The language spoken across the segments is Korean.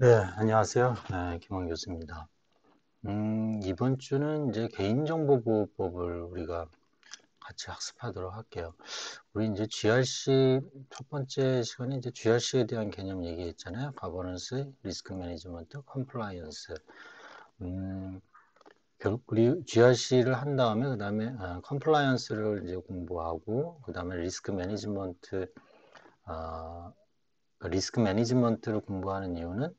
네, 안녕하세요. 네, 김원 교수입니다. 이번 주는 이제 개인정보보호법을 우리가 같이 학습하도록 할게요. 우리 이제 GRC 첫 번째 시간에 이제 GRC에 대한 개념 얘기했잖아요. 가버넌스, 리스크 매니지먼트, 컴플라이언스. 결국 우리 GRC를 한 다음에 그다음에 컴플라이언스를 이제 공부하고 그다음에 리스크 매니지먼트를 공부하는 이유는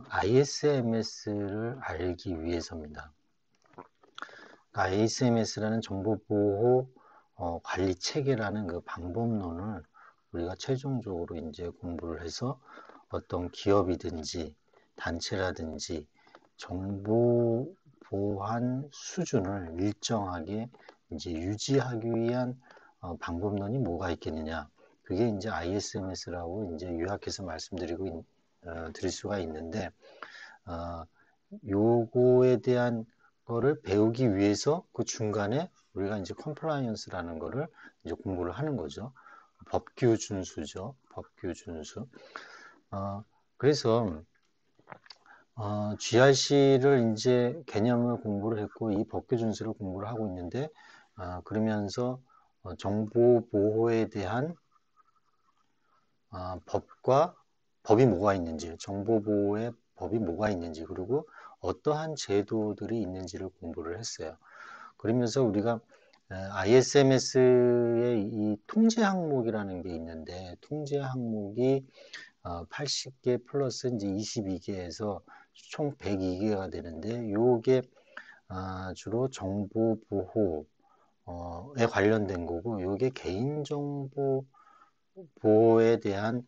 ISMS를 알기 위해서입니다. ISMS라는 정보보호 관리 체계라는 그 방법론을 우리가 최종적으로 이제 공부를 해서 어떤 기업이든지 단체라든지 정보 보안 수준을 일정하게 이제 유지하기 위한 방법론이 뭐가 있겠느냐. 그게 이제 ISMS라고 이제 요약해서 드릴 수가 있는데, 어, 요거에 대한 거를 배우기 위해서 그 중간에 우리가 이제 컴플라이언스라는 거를 이제 공부를 하는 거죠. 법규 준수죠. 법규 준수. 그래서 GRC를 이제 개념을 공부를 했고 이 법규 준수를 공부를 하고 있는데 그러면서 정보 보호에 대한 법이 뭐가 있는지, 정보 보호의 법이 뭐가 있는지, 그리고 어떠한 제도들이 있는지를 공부를 했어요. 그러면서 우리가 ISMS의 이 통제 항목이라는 게 있는데, 통제 항목이 80개 플러스 이제 22개에서 총 102개가 되는데, 요게 주로 정보 보호에 관련된 거고, 요게 개인정보 보호에 대한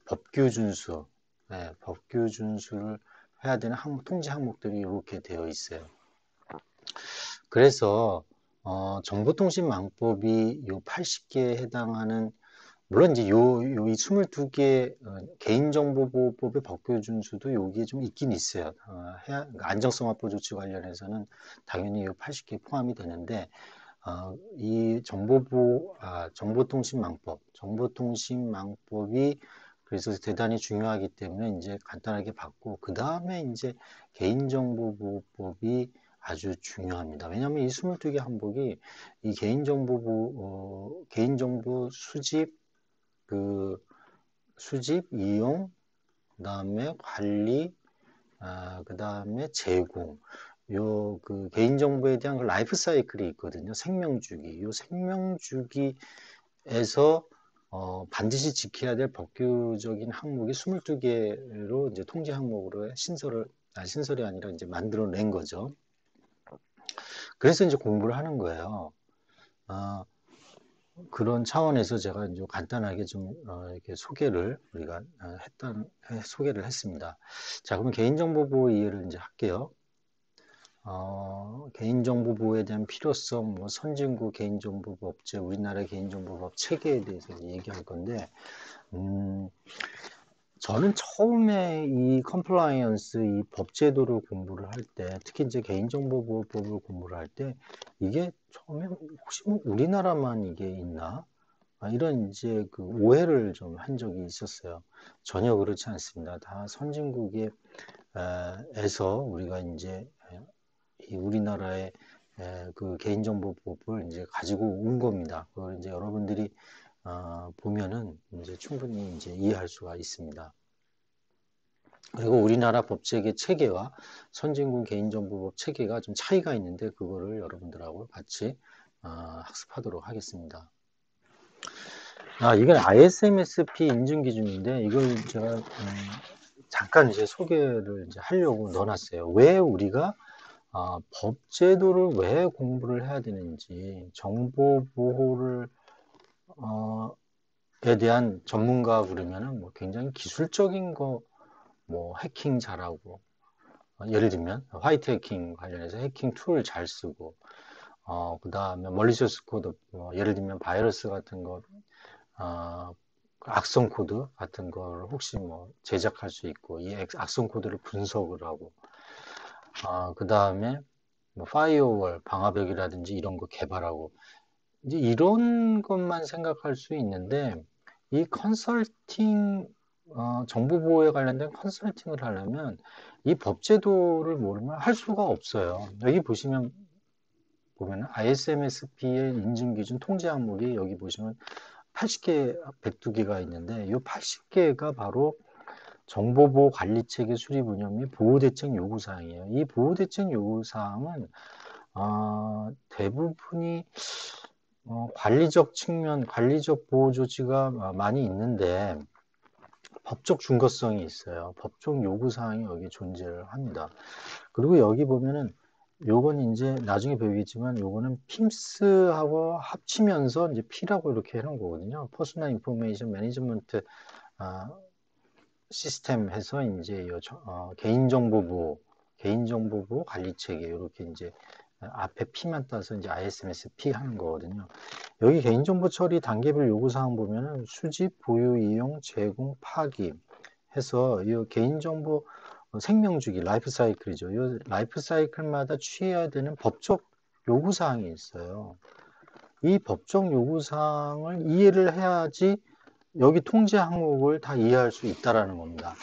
법규 준수, 법규 준수를 해야 되는 통제 항목들이 이렇게 되어 있어요. 그래서 정보통신망법이 요 80개에 해당하는 물론 이제 이 22개 개인정보보호법의 법규 준수도 여기에 좀 있긴 있어요. 안정성 확보 조치 관련해서는 당연히 이 80개 포함이 되는데 이 정보통신망법이 그래서 대단히 중요하기 때문에 이제 간단하게 봤고, 그 다음에 이제 개인정보보호법이 아주 중요합니다. 왜냐하면 이 22개 항목이 이 개인정보 수집, 이용, 그 다음에 관리, 그 다음에 제공, 그 개인정보에 대한 그 라이프 사이클이 있거든요. 생명주기. 요 생명주기에서 반드시 지켜야 될 법규적인 항목이 22개로 이제 통제 항목으로 신설이 아니라 이제 만들어낸 거죠. 그래서 이제 공부를 하는 거예요. 그런 차원에서 제가 이제 간단하게 좀 이렇게 소개를 했습니다. 자, 그럼 개인정보보호 이해를 이제 할게요. 개인정보보호에 대한 필요성, 뭐 선진국 개인정보보호법제, 우리나라 개인정보보호 체계에 대해서 얘기할 건데, 저는 처음에 이 컴플라이언스, 이 법제도를 공부를 할 때, 특히 이제 개인정보보호법을 공부를 할 때, 이게 처음에 혹시 뭐 우리나라만 이게 있나? 이런 이제 그 오해를 좀 한 적이 있었어요. 전혀 그렇지 않습니다. 다 선진국에서 우리가 이제 이 우리나라의 그 개인정보법을 이제 가지고 온 겁니다. 그걸 이제 여러분들이 보면은 이제 충분히 이제 이해할 수가 있습니다. 그리고 우리나라 법제계 체계와 선진국 개인정보법 체계가 좀 차이가 있는데 그거를 여러분들하고 같이 학습하도록 하겠습니다. 이건 ISMSP 인증 기준인데 이걸 제가 잠깐 이제 소개를 이제 하려고 넣어놨어요. 왜 우리가 법제도를 왜 공부를 해야 되는지, 정보 보호를 에 대한 전문가 그러면은 뭐 굉장히 기술적인 거, 뭐 해킹 잘하고, 예를 들면 화이트 해킹 관련해서 해킹 툴 잘 쓰고, 그 다음에 멀리셔스 코드, 예를 들면 바이러스 같은 거, 악성 코드 같은 걸 혹시 뭐 제작할 수 있고, 이 악성 코드를 분석을 하고, 그 다음에 뭐 파이어월, 방화벽이라든지 이런 거 개발하고, 이제 이런 것만 생각할 수 있는데, 이 컨설팅 정보보호에 관련된 컨설팅을 하려면 이 법제도를 모르면 할 수가 없어요. 여기 보면 ISMSP의 인증기준 통제 항목이 여기 보시면 80개, 102개가 있는데 이 80개가 바로 정보보호 관리체계 수립 운영 및 보호대책 요구사항이에요. 이 보호대책 요구사항은 대부분이 관리적 측면, 관리적 보호 조치가 많이 있는데 법적 준거성이 있어요. 법적 요구사항이 여기 존재를 합니다. 그리고 여기 보면은 요건 이제 나중에 배우겠지만 요거는 PIMS하고 합치면서 이제 P라고 이렇게 해놓은 거거든요. 퍼스널 인포메이션 매니지먼트 시스템 해서 이제 개인정보보호 관리체계 이렇게 이제 앞에 P만 따서 이제 ISMS-P 하는 거거든요. 여기 개인정보 처리 단계별 요구사항 보면은 수집, 보유, 이용, 제공, 파기 해서 이 개인정보 생명주기, 라이프 사이클이죠. 이 라이프 사이클마다 취해야 되는 법적 요구사항이 있어요. 이 법적 요구사항을 이해를 해야지 여기 통제 항목을 다 이해할 수 있다라는 겁니다.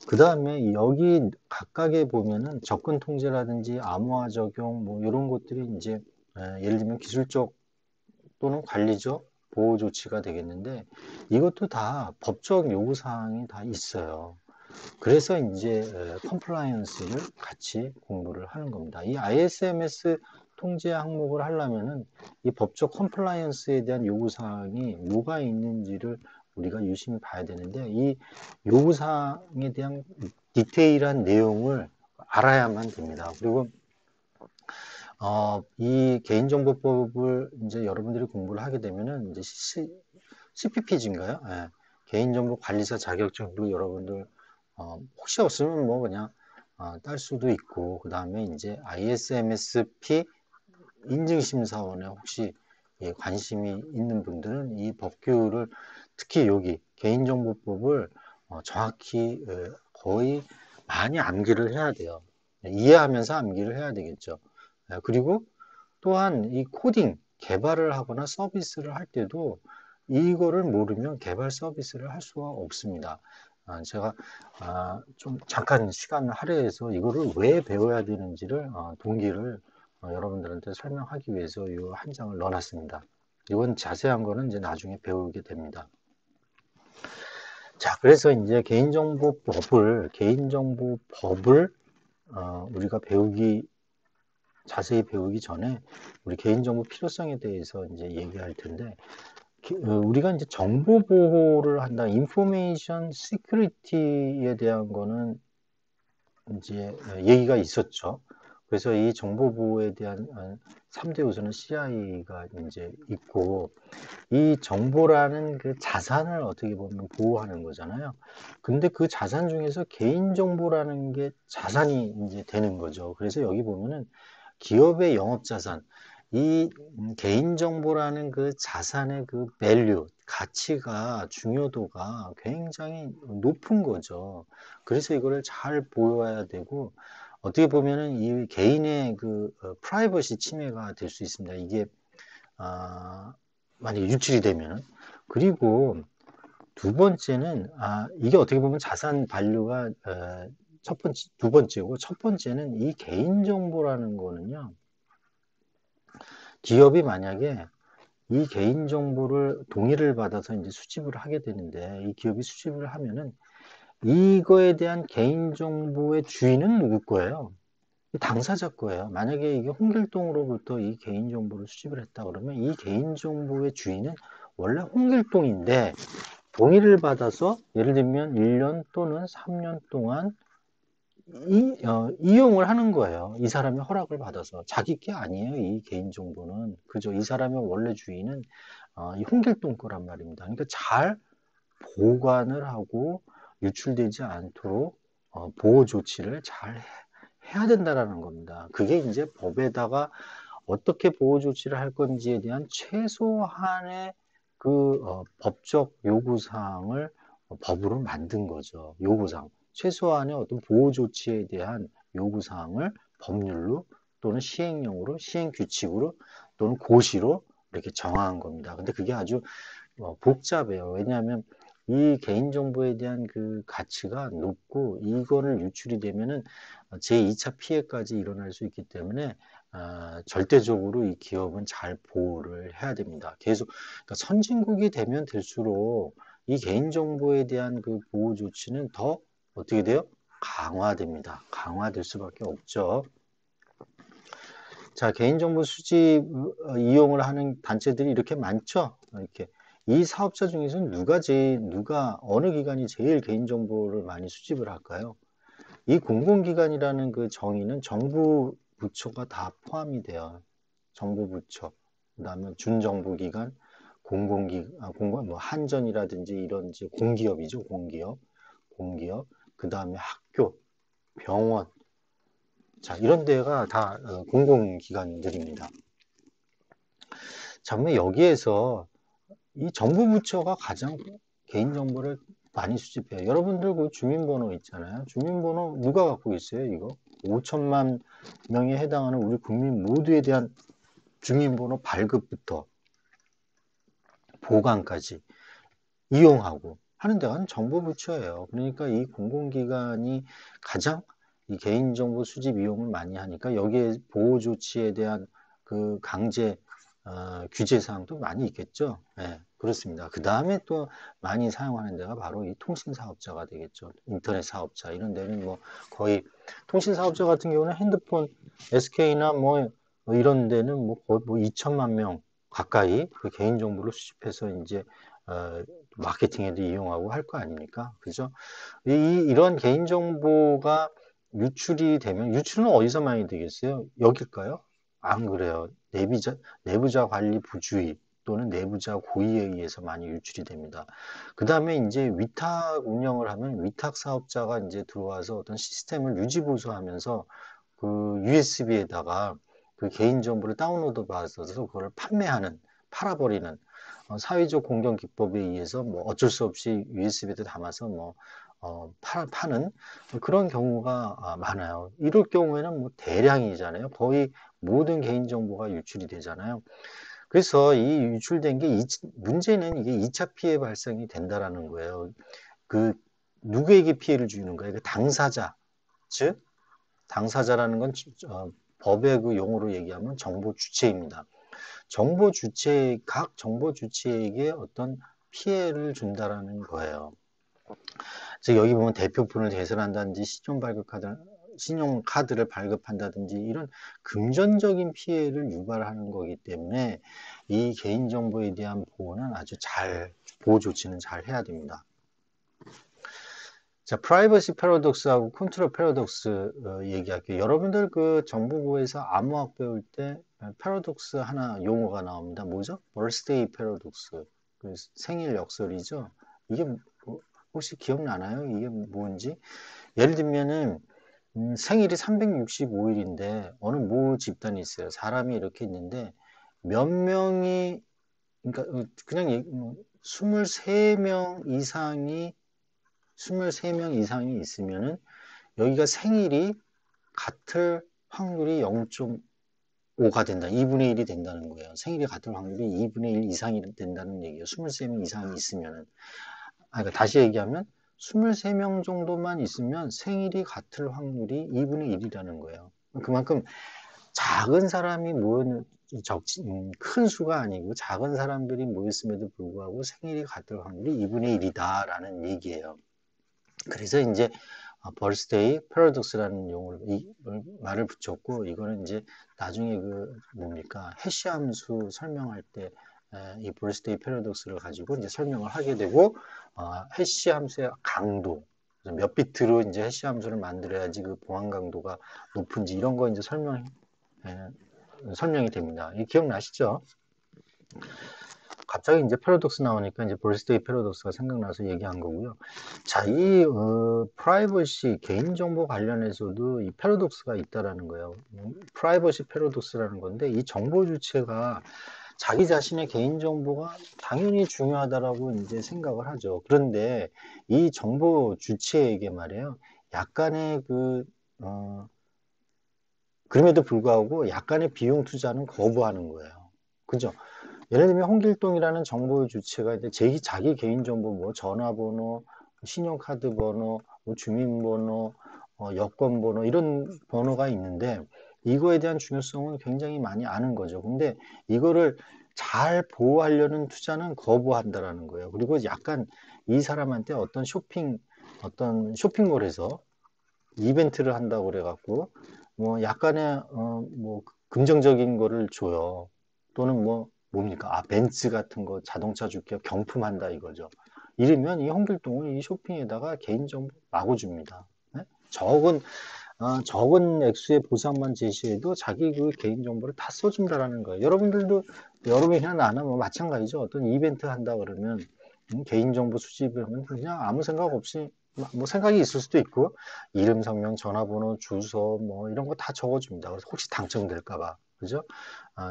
그 다음에 여기 각각에 보면은 접근 통제라든지 암호화 적용 뭐 이런 것들이 이제 예를 들면 기술적 또는 관리적 보호 조치가 되겠는데 이것도 다 법적 요구 사항이 다 있어요. 그래서 이제 컴플라이언스를 같이 공부를 하는 겁니다. 이 ISMS 통제 항목을 하려면은 이 법적 컴플라이언스에 대한 요구 사항이 뭐가 있는지를 우리가 유심히 봐야 되는데 이 요구 사항에 대한 디테일한 내용을 알아야만 됩니다. 그리고 이 개인정보법을 이제 여러분들이 공부를 하게 되면은 이제 CPPG인가요? 예. 개인정보관리사 자격증도 여러분들 혹시 없으면 뭐 그냥 딸 수도 있고 그 다음에 이제 ISMSP 인증심사원에 혹시 관심이 있는 분들은 이 법규를 특히 여기 개인정보법을 정확히 거의 많이 암기를 해야 돼요. 이해하면서 암기를 해야 되겠죠. 그리고 또한 이 코딩 개발을 하거나 서비스를 할 때도 이거를 모르면 개발 서비스를 할 수가 없습니다. 제가 좀 잠깐 시간을 할애해서 이거를 왜 배워야 되는지를 동기를 여러분들한테 설명하기 위해서 이 한 장을 넣어놨습니다. 이건 자세한 거는 이제 나중에 배우게 됩니다. 자, 그래서 이제 개인정보법을 우리가 자세히 배우기 전에 우리 개인정보 필요성에 대해서 이제 얘기할 텐데 우리가 이제 정보 보호를 한다, 인포메이션 시큐리티에 대한 거는 이제 얘기가 있었죠. 그래서 이 정보 보호에 대한 3대 요소는 CI가 이제 있고 이 정보라는 그 자산을 어떻게 보면 보호하는 거잖아요. 근데 그 자산 중에서 개인정보라는 게 자산이 이제 되는 거죠. 그래서 여기 보면은 기업의 영업자산, 이 개인정보라는 그 자산의 그 밸류, 가치가, 중요도가 굉장히 높은 거죠. 그래서 이거를 잘 보여야 되고, 어떻게 보면은 이 개인의 그 프라이버시 침해가 될 수 있습니다. 이게, 만약에 유출이 되면은. 그리고 두 번째는, 이게 어떻게 보면 자산 밸류가 두 번째고, 첫 번째는 이 개인정보라는 거는요, 기업이 만약에 이 개인정보를 동의를 받아서 이제 수집을 하게 되는데, 이 기업이 수집을 하면은 이거에 대한 개인정보의 주인은 누구 거예요? 당사자 거예요. 만약에 이게 홍길동으로부터 이 개인정보를 수집을 했다 그러면 이 개인정보의 주인은 원래 홍길동인데 동의를 받아서 예를 들면 1년 또는 3년 동안 이용을 하는 거예요. 이 사람의 허락을 받아서. 자기 게 아니에요. 이 개인정보는. 그죠? 이 사람의 원래 주인은 이 홍길동 거란 말입니다. 그러니까 잘 보관을 하고 유출되지 않도록 보호 조치를 잘 해야 된다라는 겁니다. 그게 이제 법에다가 어떻게 보호 조치를 할 건지에 대한 최소한의 그 법적 요구사항을 법으로 만든 거죠. 요구사항. 최소한의 어떤 보호 조치에 대한 요구사항을 법률로 또는 시행령으로, 시행규칙으로 또는 고시로 이렇게 정한 겁니다. 근데 그게 아주 복잡해요. 왜냐하면 이 개인정보에 대한 그 가치가 높고 이거를 유출이 되면은 제2차 피해까지 일어날 수 있기 때문에 절대적으로 이 기업은 잘 보호를 해야 됩니다. 계속 그러니까 선진국이 되면 될수록 이 개인정보에 대한 그 보호 조치는 더 어떻게 돼요? 강화됩니다. 강화될 수밖에 없죠. 자, 개인정보 수집 이용을 하는 단체들이 이렇게 많죠. 이렇게 이 사업자 중에서는 누가 어느 기관이 제일 개인정보를 많이 수집을 할까요? 이 공공기관이라는 그 정의는 정부 부처가 다 포함이 돼요. 정부 부처, 그다음에 준정부기관, 공공 뭐 한전이라든지 이런 이제 공기업이죠, 공기업, 그다음에 학교, 병원, 자 이런 데가 다 공공기관들입니다. 자, 그러면 여기에서 이 정부 부처가 가장 개인정보를 많이 수집해요. 여러분들 그 주민번호 있잖아요. 주민번호 누가 갖고 있어요, 이거? 5천만 명에 해당하는 우리 국민 모두에 대한 주민번호 발급부터 보관까지 이용하고 하는 데가 정부 부처예요. 그러니까 이 공공기관이 가장 이 개인정보 수집 이용을 많이 하니까 여기에 보호 조치에 대한 그 강제 규제 사항도 많이 있겠죠. 네, 그렇습니다. 그 다음에 또 많이 사용하는 데가 바로 이 통신 사업자가 되겠죠. 인터넷 사업자 이런 데는 뭐 거의 통신 사업자 같은 경우는 핸드폰 SK나 뭐 이런 데는 뭐 거의 뭐 2천만 명 가까이 그 개인 정보를 수집해서 이제 마케팅에도 이용하고 할 거 아닙니까? 그죠? 이런 개인 정보가 유출이 되면 유출은 어디서 많이 되겠어요? 여길까요? 안 그래요. 내부자 관리 부주의 또는 내부자 고의에 의해서 많이 유출이 됩니다. 그 다음에 이제 위탁 운영을 하면 위탁 사업자가 이제 들어와서 어떤 시스템을 유지 보수하면서 그 USB에다가 그 개인 정보를 다운로드 받아서 그걸 팔아버리는 사회적 공정 기법에 의해서 뭐 어쩔 수 없이 USB에 담아서 뭐 파는 그런 경우가 많아요. 이럴 경우에는 뭐 대량이잖아요. 거의 모든 개인 정보가 유출이 되잖아요. 그래서 이 유출된 게 문제는 이게 2차 피해 발생이 된다라는 거예요. 그 누구에게 피해를 주는 거예요? 그 당사자, 즉 당사자라는 건 법의 그 용어로 얘기하면 정보 주체입니다. 각 정보 주체에게 어떤 피해를 준다라는 거예요. 그래서 여기 보면 대표폰을 개설한다든지 신용카드를 발급한다든지 이런 금전적인 피해를 유발하는 거기 때문에 이 개인정보에 대한 보호는 보호 조치는 잘 해야 됩니다. 자, 프라이버시 패러독스하고 컨트롤 패러독스 얘기할게요. 여러분들 그 정보부에서 암호학 배울 때 패러독스 하나 용어가 나옵니다. 뭐죠? birthday 패러독스. 그 생일 역설이죠. 이게 혹시 기억나나요? 이게 뭔지? 예를 들면은 생일이 365일인데 어느 모 집단이 있어요. 사람이 이렇게 있는데 몇 명이 그러니까 그냥 23명 이상이 있으면은 여기가 생일이 같을 확률이 0.5가 된다. 2분의 1이 된다는 거예요. 생일이 같을 확률이 2분의 1 이상이 된다는 얘기예요. 23명 이상이 있으면은. 그러니까 다시 얘기하면 23명 정도만 있으면 생일이 같을 확률이 2분의 1이라는 거예요. 그만큼 작은 사람이 큰 수가 아니고 작은 사람들이 모였음에도 불구하고 생일이 같을 확률이 2분의 1이다라는 얘기예요. 그래서 이제 birthday paradox라는 말을 붙였고 이거는 이제 나중에 해시 함수 설명할 때 이 birthday paradox를 가지고 이제 설명을 하게 되고 해시 함수의 강도 몇 비트로 이제 해시 함수를 만들어야지 그 보안 강도가 높은지 이런 거 이제 설명이 됩니다. 이 기억나시죠? 갑자기 이제 패러독스 나오니까 이제 birthday 패러독스가 생각나서 얘기한 거고요. 자, 이 프라이버시 개인정보 관련해서도 이 패러독스가 있다라는 거예요. 프라이버시 패러독스라는 건데 이 정보 주체가 자기 자신의 개인정보가 당연히 중요하다라고 이제 생각을 하죠. 그런데 이 정보 주체에게 말이에요. 약간의 그럼에도 불구하고 약간의 비용 투자는 거부하는 거예요. 그죠? 예를 들면 홍길동이라는 정보 주체가 이제 자기 개인정보, 뭐 전화번호, 신용카드 번호, 뭐 주민번호, 여권번호 이런 번호가 있는데 이거에 대한 중요성은 굉장히 많이 아는 거죠. 근데 이거를 잘 보호하려는 투자는 거부한다라는 거예요. 그리고 약간 이 사람한테 어떤 쇼핑몰에서 이벤트를 한다고 그래갖고 뭐 약간의 뭐 긍정적인 거를 줘요. 또는 뭐 뭡니까? 벤츠 같은 거 자동차 줄게요. 경품한다 이거죠. 이러면 이 홍길동은 이 쇼핑에다가 개인정보 마구 줍니다. 네? 적은 액수의 보상만 제시해도 자기 그 개인정보를 다 써준다라는 거예요. 여러분이나 나나 뭐 마찬가지죠. 어떤 이벤트 한다 그러면 개인정보 수집을 하면 그냥 아무 생각 없이 뭐 생각이 있을 수도 있고 이름, 성명, 전화번호, 주소 뭐 이런 거 다 적어줍니다. 그래서 혹시 당첨될까 봐. 그죠?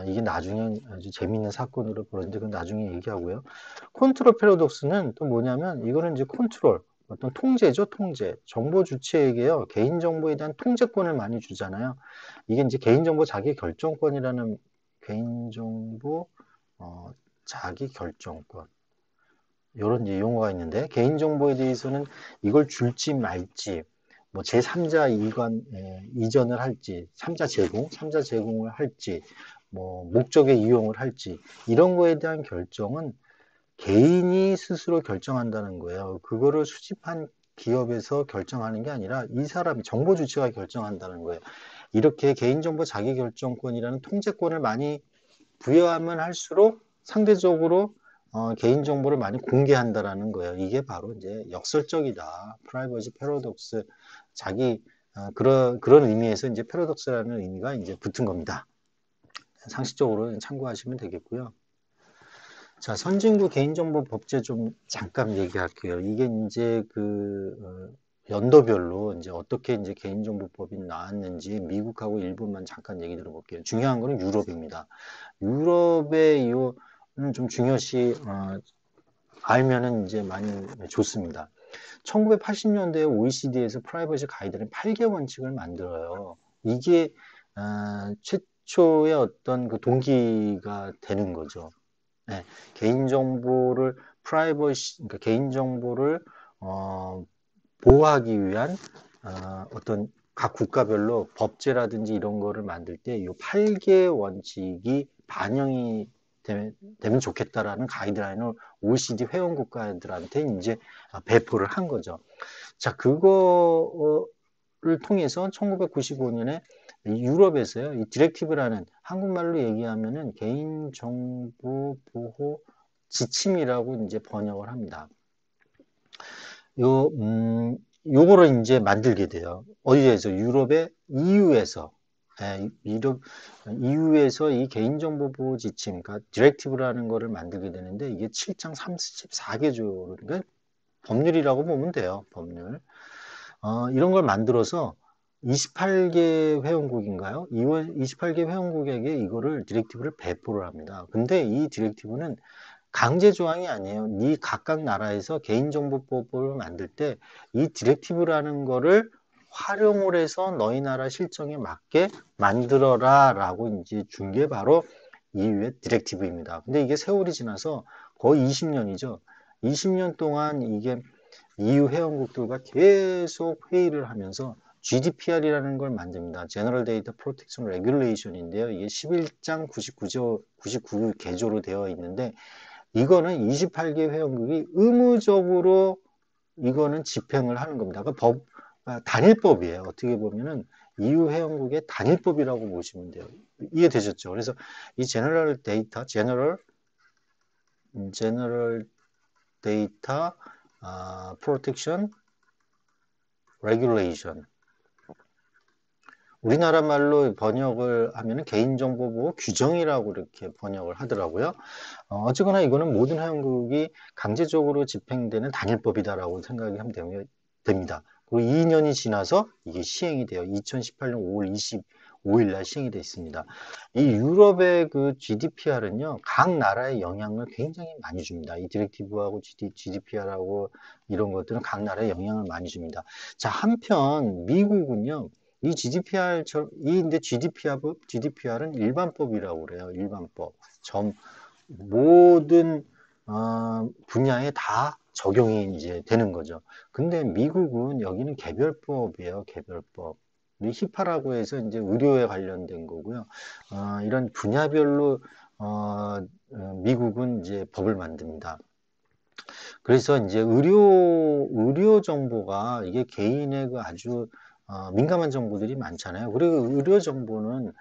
이게 나중에 아주 재밌는 사건으로 벌어지는데 그건 나중에 얘기하고요. 컨트롤 패러독스는 또 뭐냐면 이거는 이제 컨트롤 어떤 통제죠, 통제. 정보 주체에게요, 개인정보에 대한 통제권을 많이 주잖아요. 이게 이제 개인정보 자기 결정권이라는 개인정보 자기 결정권. 이런 이제 용어가 있는데 개인정보에 대해서는 이걸 줄지 말지 뭐 제3자 이전을 할지 3자 제공을 할지 뭐 목적에 이용을 할지 이런 거에 대한 결정은 개인이 스스로 결정한다는 거예요. 그거를 수집한 기업에서 결정하는 게 아니라 이 사람 정보 주체가 결정한다는 거예요. 이렇게 개인정보 자기결정권이라는 통제권을 많이 부여하면 할수록 상대적으로 개인정보를 많이 공개한다라는 거예요. 이게 바로 이제 역설적이다. 프라이버시 패러독스 그런 의미에서 이제 패러독스라는 의미가 이제 붙은 겁니다. 상식적으로 참고하시면 되겠고요. 자, 선진국 개인정보법제 좀 잠깐 얘기할게요. 이게 이제 연도별로 이제 어떻게 이제 개인정보법이 나왔는지 미국하고 일본만 잠깐 얘기 들어볼게요. 중요한 거는 유럽입니다. 유럽의 이유는 좀 중요시 알면은 이제 많이 좋습니다. 1980년대에 OECD에서 프라이버시 가이드라인 8개 원칙을 만들어요. 이게 최초의 어떤 그 동기가 되는 거죠. 네, 개인정보를 그러니까 개인정보를 보호하기 위한 어떤 각 국가별로 법제라든지 이런 거를 만들 때 이 8개 원칙이 반영이 되면 좋겠다라는 가이드라인을 OECD 회원 국가들한테 이제 배포를 한 거죠. 자, 그거를 통해서 1995년에 유럽에서요, 이 디렉티브라는 한국말로 얘기하면은 개인정보 보호 지침이라고 이제 번역을 합니다. 요거를 이제 만들게 돼요. 어디에서? 유럽의 EU에서. EU에서 이 개인정보 보호 지침, 그러니까 디렉티브라는 거를 만들게 되는데 이게 7장 34개조, 그러니까 법률이라고 보면 돼요. 법률. 이런 걸 만들어서 28개 회원국인가요? 28개 회원국에게 이거를 디렉티브를 배포를 합니다. 근데 이 디렉티브는 강제 조항이 아니에요. 이 각각 나라에서 개인정보법을 만들 때 이 디렉티브라는 거를 활용을 해서 너희 나라 실정에 맞게 만들어라 라고 이제 준 게 바로 EU의 디렉티브입니다. 근데 이게 세월이 지나서 거의 20년이죠. 20년 동안 이게 EU 회원국들과 계속 회의를 하면서 GDPR이라는 걸 만듭니다. General Data Protection Regulation인데요. 이게 11장 99개조로 되어 있는데 이거는 28개 회원국이 의무적으로 이거는 집행을 하는 겁니다. 단일법이에요. 어떻게 보면은 EU 회원국의 단일법이라고 보시면 돼요. 이해되셨죠? 그래서 이 General Data Protection Regulation. 우리나라 말로 번역을 하면 개인정보보호 규정이라고 이렇게 번역을 하더라고요. 어쨌거나 이거는 모든 회원국이 강제적으로 집행되는 단일법이다라고 생각이 하면 됩니다. 그리고 2년이 지나서 이게 시행이 돼요. 2018년 5월 25일 날 시행이 되어 있습니다. 이 유럽의 그 GDPR은요, 각 나라의 영향을 굉장히 많이 줍니다. 이 디렉티브하고 GDPR하고 이런 것들은 각 나라에 영향을 많이 줍니다. 자, 한편 미국은요, 이 GDPR처럼, 근데 GDPR은 일반법이라고 그래요. 일반법. 모든 분야에 다 적용이 이제 되는 거죠. 근데 미국은 여기는 개별법이에요, 개별법. 우리 히파라고 해서 이제 의료에 관련된 거고요. 이런 분야별로 미국은 이제 법을 만듭니다. 그래서 이제 의료 정보가 이게 개인의 그 아주 민감한 정보들이 많잖아요. 그리고 의료 정보는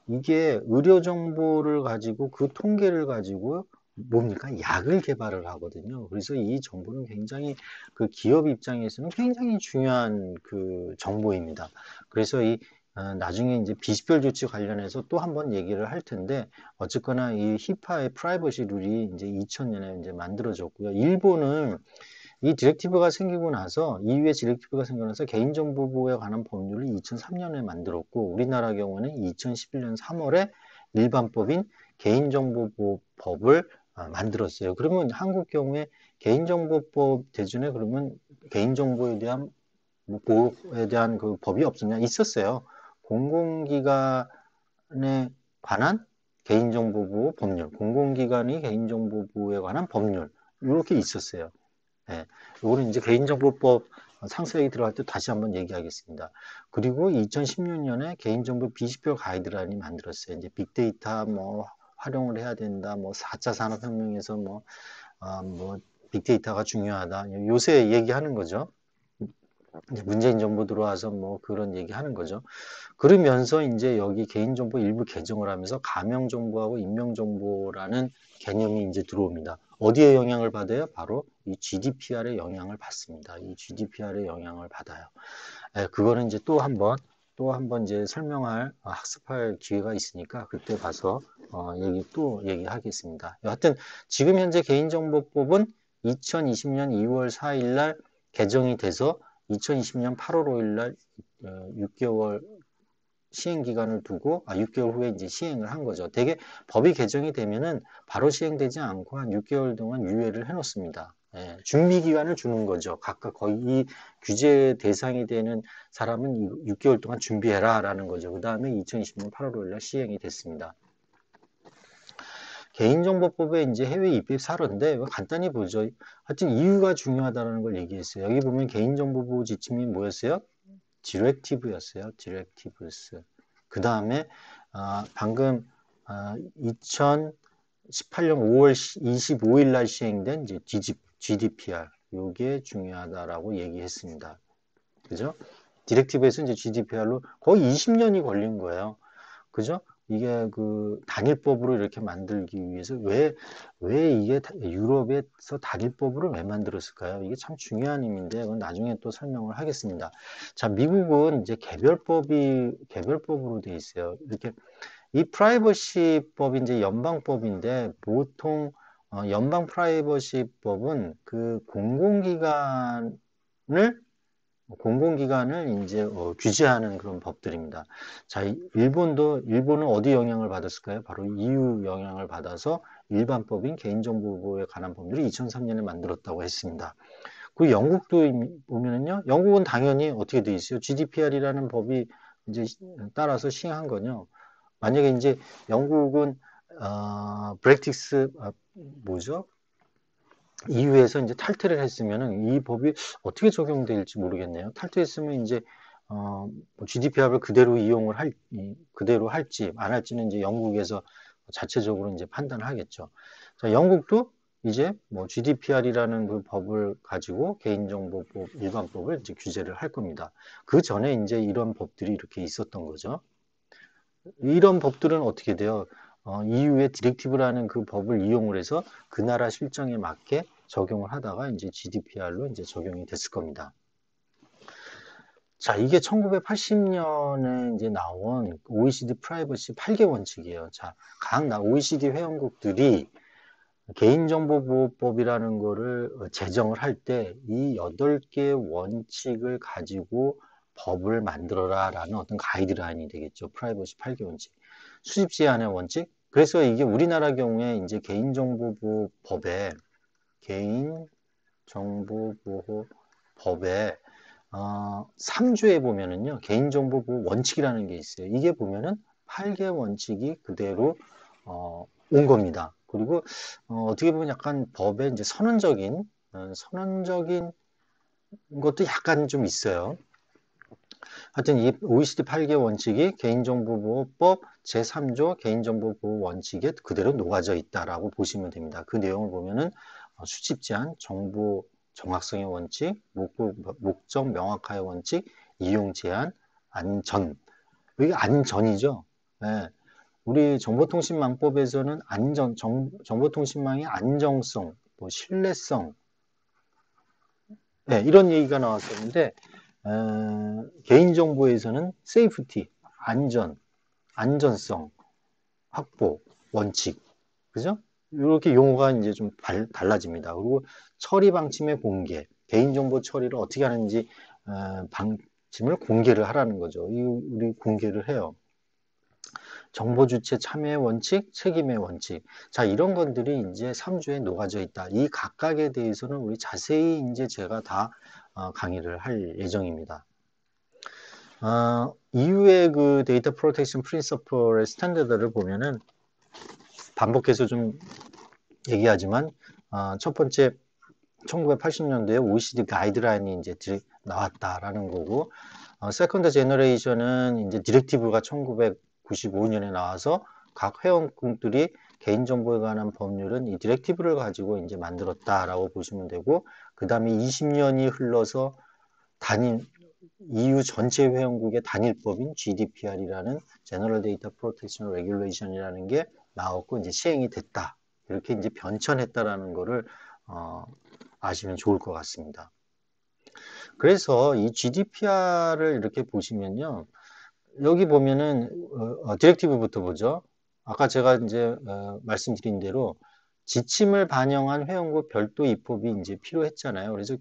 이게 의료 정보를 가지고 그 통계를 가지고 뭡니까? 약을 개발을 하거든요. 그래서 이 정보는 굉장히 그 기업 입장에서는 굉장히 중요한 그 정보입니다. 그래서 나중에 이제 비식별 조치 관련해서 또 한번 얘기를 할 텐데 어쨌거나 이 히파의 프라이버시 룰이 이제 2000년에 이제 만들어졌고요. 일본은 이 디렉티브가 생기고 나서 EU의 디렉티브가 생기고 나서 개인정보 보호에 관한 법률을 2003년에 만들었고 우리나라 경우는 2011년 3월에 일반법인 개인정보보호법을 만들었어요. 그러면 한국 경우에 개인정보법 대준에 그러면 개인정보에 대한 보호에 대한 그 법이 없었냐? 있었어요. 공공기관에 관한 개인정보보호 법률, 공공기관이 개인정보보호에 관한 법률 이렇게 있었어요. 예, 요거는 이제 개인정보법 상세히 들어갈 때 다시 한번 얘기하겠습니다. 그리고 2016년에 개인정보 비식별 가이드라인이 만들었어요. 이제 빅데이터 뭐 활용을 해야 된다. 뭐 4차 산업혁명에서 뭐 빅데이터가 중요하다. 요새 얘기하는 거죠. 이제 문재인 정부 들어와서 뭐 그런 얘기하는 거죠. 그러면서 이제 여기 개인정보 일부 개정을 하면서 가명정보하고 인명정보라는 개념이 이제 들어옵니다. 어디에 영향을 받아요? 바로 이 GDPR의 영향을 받습니다. 이 GDPR의 영향을 받아요. 그거는 이제 또 한번 이제 설명할, 학습할 기회가 있으니까 그때 가서 또 얘기하겠습니다. 여하튼 지금 현재 개인정보법은 2020년 2월 4일 날 개정이 돼서 2020년 8월 5일 날 6개월 시행 기간을 두고 6개월 후에 이제 시행을 한 거죠. 대개 법이 개정이 되면은 바로 시행되지 않고 한 6개월 동안 유예를 해 놓습니다. 예, 준비 기간을 주는 거죠. 각각 거의 이 규제 대상이 되는 사람은 6개월 동안 준비해라라는 거죠. 그 다음에 2020년 8월 5일 날 시행이 됐습니다. 개인정보법의 이제 해외 입법 사례인데 간단히 보죠. 하여튼 이유가 중요하다는 걸 얘기했어요. 여기 보면 개인정보보호 지침이 뭐였어요? 디렉티브였어요. 디렉티브스. 그 다음에 방금 2018년 5월 25일 날 시행된 이제 GDPR 요게 중요하다라고 얘기했습니다. 그죠? 디렉티브에서 이제 GDPR로 거의 20년이 걸린 거예요. 그죠? 이게 그 단일법으로 이렇게 만들기 위해서 왜 이게 유럽에서 단일법으로 왜 만들었을까요? 이게 참 중요한 의미인데 그건 나중에 또 설명을 하겠습니다. 자, 미국은 이제 개별법으로 돼 있어요. 이렇게 이 프라이버시법이 이제 연방법인데 보통 연방 프라이버시법은 그 공공기관을 이제 규제하는 그런 법들입니다. 자, 일본은 어디 영향을 받았을까요? 바로 EU 영향을 받아서 일반법인 개인정보보호에 관한 법률을 2003년에 만들었다고 했습니다. 그 영국도 보면은요, 영국은 당연히 어떻게 돼 있어요? GDPR이라는 법이 이제 따라서 시행한 거죠. 만약에 이제 영국은 브렉틱스 뭐죠? EU에서 이제 탈퇴를 했으면은 이 법이 어떻게 적용될지 모르겠네요. 탈퇴했으면 이제 GDPR을 그대로 그대로 할지 안 할지는 이제 영국에서 자체적으로 이제 판단을 하겠죠. 자, 영국도 이제 뭐 GDPR이라는 그 법을 가지고 개인정보법 일반법을 이제 규제를 할 겁니다. 그 전에 이제 이런 법들이 이렇게 있었던 거죠. 이런 법들은 어떻게 돼요? EU의 디렉티브라는 그 법을 이용을 해서 그 나라 실정에 맞게 적용을 하다가 이제 GDPR로 이제 적용이 됐을 겁니다. 자, 이게 1980년에 이제 나온 OECD 프라이버시 8개 원칙이에요. 자, 각 OECD 회원국들이 개인정보보호법이라는 거를 제정을 할 때 이 8개 원칙을 가지고 법을 만들어라 라는 어떤 가이드라인이 되겠죠. 프라이버시 8개 원칙. 수집 제한의 원칙. 그래서 이게 우리나라 경우에 이제 개인정보보호법에 3조에 보면은요. 개인정보보호 원칙이라는 게 있어요. 이게 보면은 8개 원칙이 그대로 온 겁니다. 그리고 어떻게 보면 약간 법의 이제 선언적인 것도 약간 좀 있어요. 하여튼 이 OECD 8개 원칙이 개인정보보호법 제3조 개인정보보호 원칙에 그대로 녹아져 있다라고 보시면 됩니다. 그 내용을 보면은 수집 제한, 정보 정확성의 원칙, 목적 명확화의 원칙, 이용 제한, 안전. 이게 안전이죠. 네. 우리 정보통신망법에서는 정보통신망의 안정성, 뭐 신뢰성, 네, 이런 얘기가 나왔었는데, 개인정보에서는 세이프티, 안전성, 확보, 원칙, 그죠? 이렇게 용어가 이제 좀 달라집니다. 그리고 처리 방침의 공개, 개인정보 처리를 어떻게 하는지 방침을 공개를 하라는 거죠. 우리 공개를 해요. 정보 주체 참여의 원칙, 책임의 원칙. 자, 이런 것들이 이제 3조에 녹아져 있다. 이 각각에 대해서는 우리 자세히 이제 제가 다 강의를 할 예정입니다. 이후에 그 데이터 프로텍션 프린서플의 스탠다드를 보면은 반복해서 좀 얘기하지만 첫 번째 1980년도에 OECD 가이드라인이 이제 나왔다라는 거고, 세컨드 제너레이션은 이제 디렉티브가 1995년에 나와서 각 회원국들이 개인정보에 관한 법률은 이 디렉티브를 가지고 이제 만들었다라고 보시면 되고, 그 다음에 20년이 흘러서 EU 전체 회원국의 단일법인 GDPR이라는 General Data Protection Regulation이라는 게 나왔고 이제 시행이 됐다. 이렇게 이제 변천했다라는 거를 아시면 좋을 것 같습니다. 그래서 이 GDPR을 이렇게 보시면요. 여기 보면은 디렉티브부터 보죠. 아까 제가 이제 말씀드린 대로 지침을 반영한 회원국 별도 입법이 이제 필요했잖아요. 그래서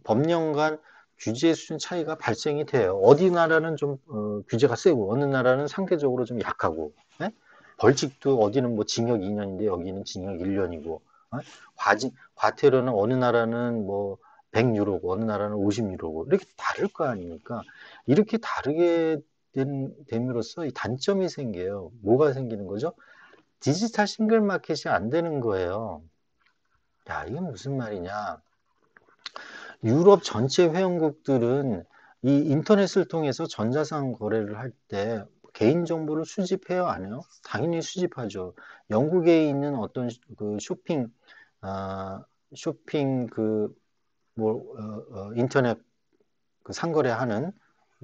법령 간 규제 수준 차이가 발생이 돼요. 어디 나라는 좀 규제가 세고 어느 나라는 상대적으로 좀 약하고, 네? 벌칙도 어디는 뭐 징역 2년인데 여기는 징역 1년이고, 과태료는 어느 나라는 뭐 100유로고 어느 나라는 50유로고 이렇게 다를 거 아닙니까? 이렇게 다르게 됨으로써 이 단점이 생겨요. 뭐가 생기는 거죠? 디지털 싱글 마켓이 안 되는 거예요. 야, 이게 무슨 말이냐? 유럽 전체 회원국들은 이 인터넷을 통해서 전자상 거래를 할 때 개인정보를 수집해요, 안 해요? 당연히 수집하죠. 영국에 있는 어떤 그 쇼핑 인터넷 그 상거래하는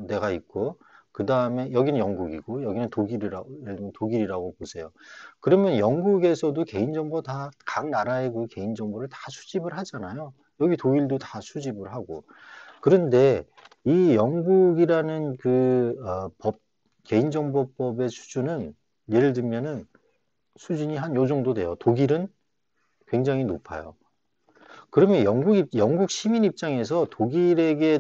데가 있고, 그 다음에 여기는 영국이고, 여기는 독일이라고 보세요. 그러면 영국에서도 개인정보 각 나라의 그 개인정보를 다 수집을 하잖아요. 여기 독일도 다 수집을 하고. 그런데 이 영국이라는 개인정보법의 수준은 예를 들면은 수준이 한 요 정도 돼요. 독일은 굉장히 높아요. 그러면 영국 시민 입장에서 독일에게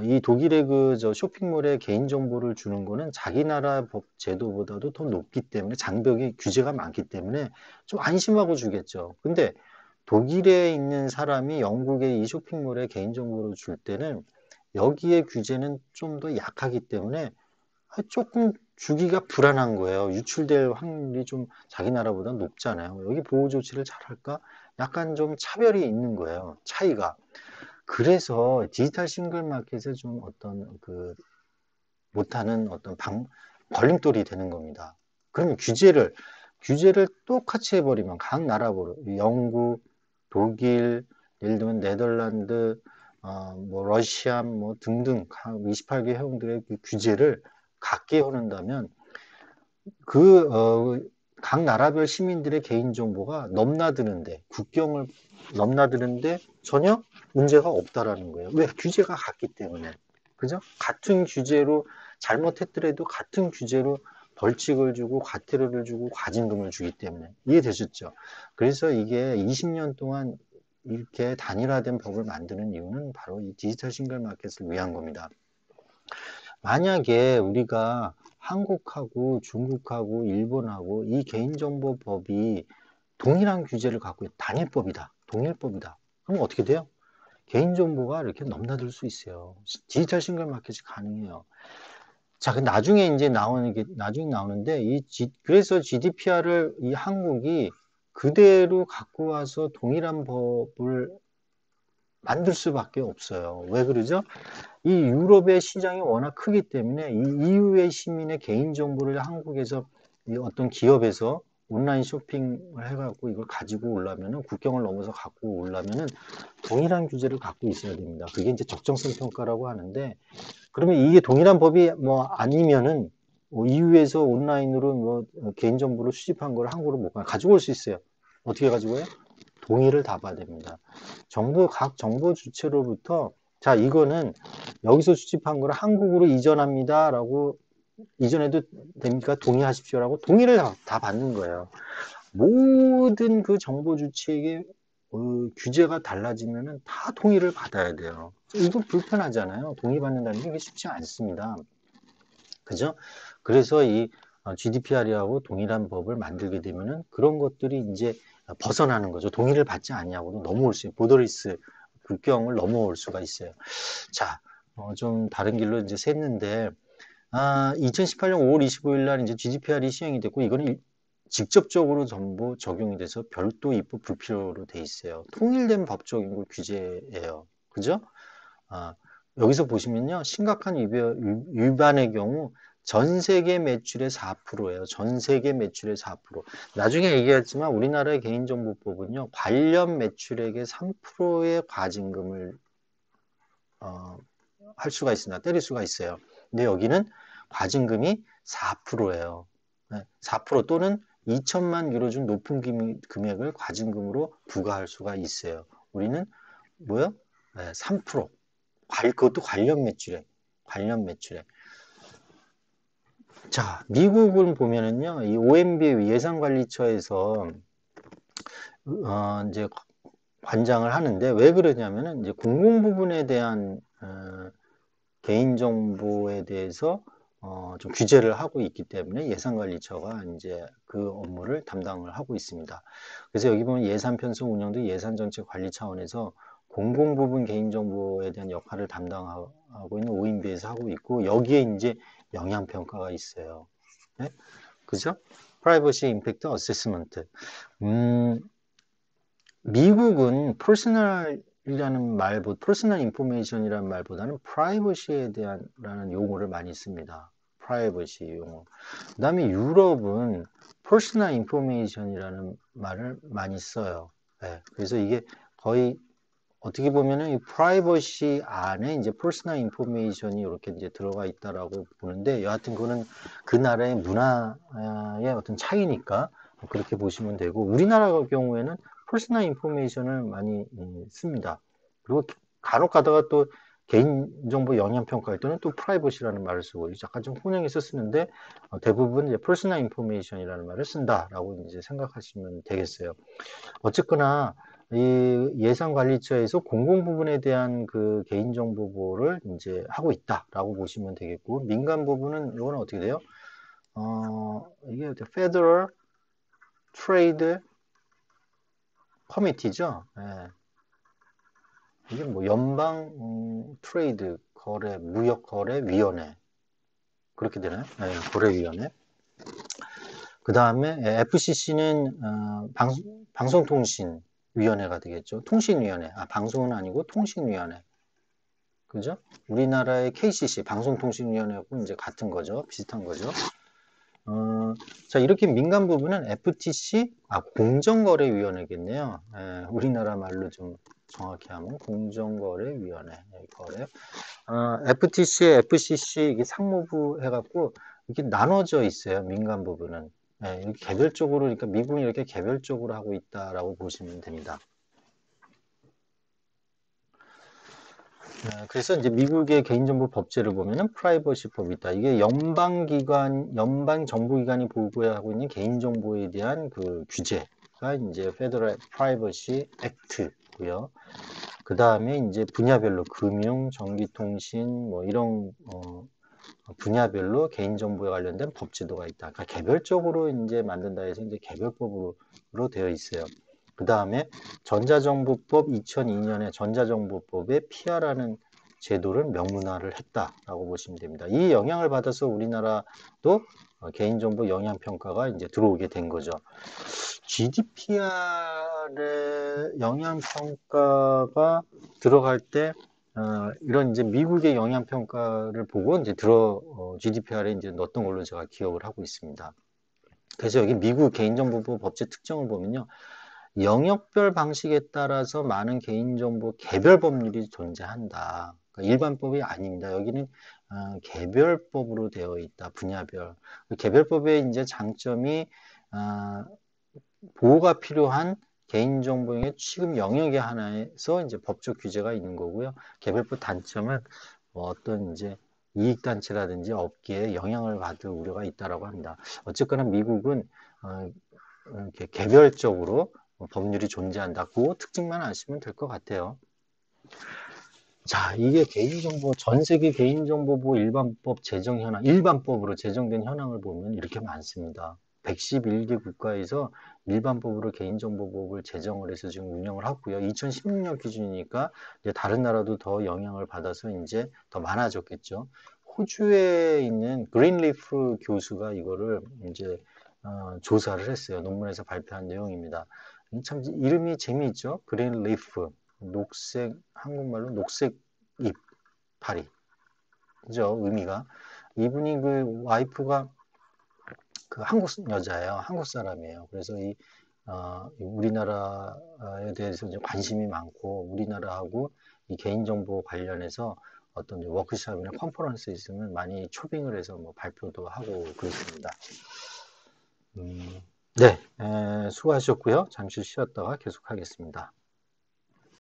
이 독일의 쇼핑몰에 개인정보를 주는 거는 자기 나라 법 제도보다도 더 높기 때문에 장벽이 규제가 많기 때문에 좀 안심하고 주겠죠. 근데 독일에 있는 사람이 영국의 이 쇼핑몰에 개인정보를 줄 때는 여기에 규제는 좀 더 약하기 때문에 조금 주기가 불안한 거예요. 유출될 확률이 좀 자기 나라보다 높잖아요. 여기 보호 조치를 잘 할까? 약간 좀 차별이 있는 거예요. 차이가. 그래서 디지털 싱글 마켓에 좀 못하는 걸림돌이 되는 겁니다. 그러면 규제를 똑같이 해버리면 각 나라별로 영국, 독일, 예를 들면 네덜란드, 뭐 러시아 뭐 등등 각 28개 회원들의 그 규제를 같게 해놓는다면 각 나라별 시민들의 개인정보가 국경을 넘나드는데 전혀 문제가 없다라는 거예요. 왜? 규제가 같기 때문에. 그죠? 같은 규제로 잘못했더라도 같은 규제로 벌칙을 주고 과태료를 주고 과징금을 주기 때문에. 이해되셨죠? 그래서 이게 20년 동안 이렇게 단일화된 법을 만드는 이유는 바로 이 디지털 싱글 마켓을 위한 겁니다. 만약에 우리가 한국하고 중국하고 일본하고 이 개인정보법이 동일한 규제를 갖고 단일법이다. 동일법이다. 그럼 어떻게 돼요? 개인정보가 이렇게 넘나들 수 있어요. 디지털 싱글 마켓이 가능해요. 자, 그 나중에 이제 나중에 나오는데, 그래서 GDPR을 이 한국이 그대로 갖고 와서 동일한 법을 만들 수밖에 없어요. 왜 그러죠? 이 유럽의 시장이 워낙 크기 때문에 이 EU의 시민의 개인정보를 한국에서 이 어떤 기업에서 온라인 쇼핑을 해갖고 이걸 가지고 오려면은 국경을 넘어서 갖고 오려면은 동일한 규제를 갖고 있어야 됩니다. 그게 이제 적정성 평가라고 하는데, 그러면 이게 동일한 법이 뭐 아니면은 EU에서 온라인으로 뭐 개인정보를 수집한 걸 한국으로 못 가지고 올 수 있어요. 어떻게 가지고 와요? 동의를 다 받아야 됩니다. 각 정보 주체로부터 자, 이거는 여기서 수집한 거를 한국으로 이전합니다라고 이전해도 됩니까? 동의하십시오라고 동의를 다 받는 거예요. 모든 그 정보 주체에게 규제가 달라지면은 다 동의를 받아야 돼요. 이거 불편하잖아요. 동의받는다는 게 쉽지 않습니다. 그죠? 그래서 이 GDPR하고 동일한 법을 만들게 되면은 그런 것들이 이제 벗어나는 거죠. 동의를 받지 않냐고도 넘어올 수 있어요. 보더리스 국경을 넘어올 수가 있어요. 자, 좀 다른 길로 이제 샜는데, 2018년 5월 25일 날 이제 GDPR이 시행이 됐고, 이거는 직접적으로 전부 적용이 돼서 별도 입법 불필요로 돼 있어요. 통일된 법적 규제예요. 그죠? 여기서 보시면요. 심각한 위반의 경우 전 세계 매출의 4%예요. 전 세계 매출의 4%. 나중에 얘기했지만 우리나라의 개인정보법은요. 관련 매출액의 3%의 과징금을 할 수가 있습니다. 때릴 수가 있어요. 근데 여기는 과징금이 4%예요. 4% 또는 2천만 유로 중 높은 금액을 과징금으로 부과할 수가 있어요. 우리는 뭐요? 3%. 그것도 관련 매출액. 관련 매출액. 자, 미국을 보면은요, 이 OMB 예산관리처에서 이제 관장을 하는데 왜 그러냐면은 이제 공공 부분에 대한 개인정보에 대해서 좀 규제를 하고 있기 때문에 예산관리처가 이제 그 업무를 담당을 하고 있습니다. 그래서 여기 보면 예산 편성 운영도 예산정책 관리 차원에서 공공부분 개인정보에 대한 역할을 담당하고 있는 OMB에서 하고 있고 여기에 이제 영향평가가 있어요. 네? 그죠? 프라이버시 임팩트 어세스먼트. 미국은 퍼스널이라는 퍼스널 인포메이션이라는 말보다는 프라이버시에 대한 라는 용어를 많이 씁니다. 프라이버시 용어. 그 다음에 유럽은 퍼스널 인포메이션이라는 말을 많이 써요. 네, 그래서 이게 거의 어떻게 보면은 이 프라이버시 안에 이제 퍼스널 인포메이션이 이렇게 이제 들어가 있다라고 보는데 여하튼 그거는 그 나라의 문화의 어떤 차이니까 그렇게 보시면 되고 우리나라 경우에는 퍼스널 인포메이션을 많이 씁니다. 그리고 간혹 가다가 또 개인정보 영향평가할 때는 또 프라이버시라는 말을 쓰고 약간 좀 혼용해서 쓰는데 대부분 이제 퍼스널 인포메이션이라는 말을 쓴다라고 이제 생각하시면 되겠어요. 어쨌거나 이 예산관리처에서 공공 부분에 대한 그 개인정보 보호를 이제 하고 있다라고 보시면 되겠고 민간 부분은 이거는 어떻게 돼요? 이게 Federal Trade Committee죠. 예. 이게 뭐 연방 트레이드 거래 무역 거래 위원회 그렇게 되나요? 네, 거래위원회. 그 다음에 FCC는 방송통신위원회가 되겠죠. 통신위원회. 방송은 아니고 통신위원회. 그죠? 우리나라의 KCC 방송통신위원회하고 이제 같은 거죠. 비슷한 거죠. 자, 이렇게 민간 부분은 FTC, 공정거래위원회겠네요. 우리나라 말로 좀 정확히 하면 공정거래위원회. 거래. FTC, FCC, 이게 상무부 해갖고 이렇게 나눠져 있어요. 민간 부분은. 이렇게 개별적으로, 그러니까 미국이 이렇게 개별적으로 하고 있다라고 보시면 됩니다. 그래서 이제 미국의 개인정보 법제를 보면은 프라이버시법이 있다. 이게 연방 정부기관이 보호하고 있는 개인정보에 대한 그 규제가 이제 페더럴 프라이버시 액트고요. 그 다음에 이제 분야별로 금융, 전기통신 뭐 이런 분야별로 개인정보에 관련된 법제도가 있다. 그러니까 개별적으로 이제 만든다 해서 이제 개별법으로 되어 있어요. 그 다음에 전자정보법 2002년에 전자정보법에 피아라는 제도를 명문화를 했다라고 보시면 됩니다. 이 영향을 받아서 우리나라도 개인정보 영향평가가 이제 들어오게 된 거죠. GDPR의 영향평가가 들어갈 때 이런 이제 미국의 영향평가를 보고 이제 GDPR에 이제 넣었던 걸로 제가 기억을 하고 있습니다. 그래서 여기 미국 개인정보보호 법제 특정을 보면요. 영역별 방식에 따라서 많은 개인정보 개별 법률이 존재한다. 그러니까 일반법이 아닙니다. 여기는 개별법으로 되어 있다. 분야별. 개별법의 이제 장점이 보호가 필요한 개인정보의 취급 영역의 하나에서 이제 법적 규제가 있는 거고요. 개별법 단점은 어떤 이제 이익단체라든지 업계에 영향을 받을 우려가 있다라고 합니다. 어쨌거나 미국은 이렇게 개별적으로 법률이 존재한다. 그 특징만 아시면 될 것 같아요. 자, 이게 전 세계 개인정보보호 일반법 제정 현황, 일반법으로 제정된 현황을 보면 이렇게 많습니다. 111개 국가에서 일반법으로 개인정보보호를 제정을 해서 지금 운영을 하고요. 2016년 기준이니까 이제 다른 나라도 더 영향을 받아서 이제 더 많아졌겠죠. 호주에 있는 그린리프 교수가 이거를 이제 조사를 했어요. 논문에서 발표한 내용입니다. 참 이름이 재미있죠? 그린리프. 녹색, 한국말로 녹색 이파리. 그죠? 의미가. 이분이 그 와이프가 그 한국 여자예요. 한국 사람이에요. 그래서 우리나라에 대해서 이제 관심이 많고, 우리나라하고 이 개인정보 관련해서 어떤 워크숍이나 컨퍼런스 있으면 많이 초빙을 해서 뭐 발표도 하고 그렇습니다. 네, 수고하셨고요. 잠시 쉬었다가 계속하겠습니다.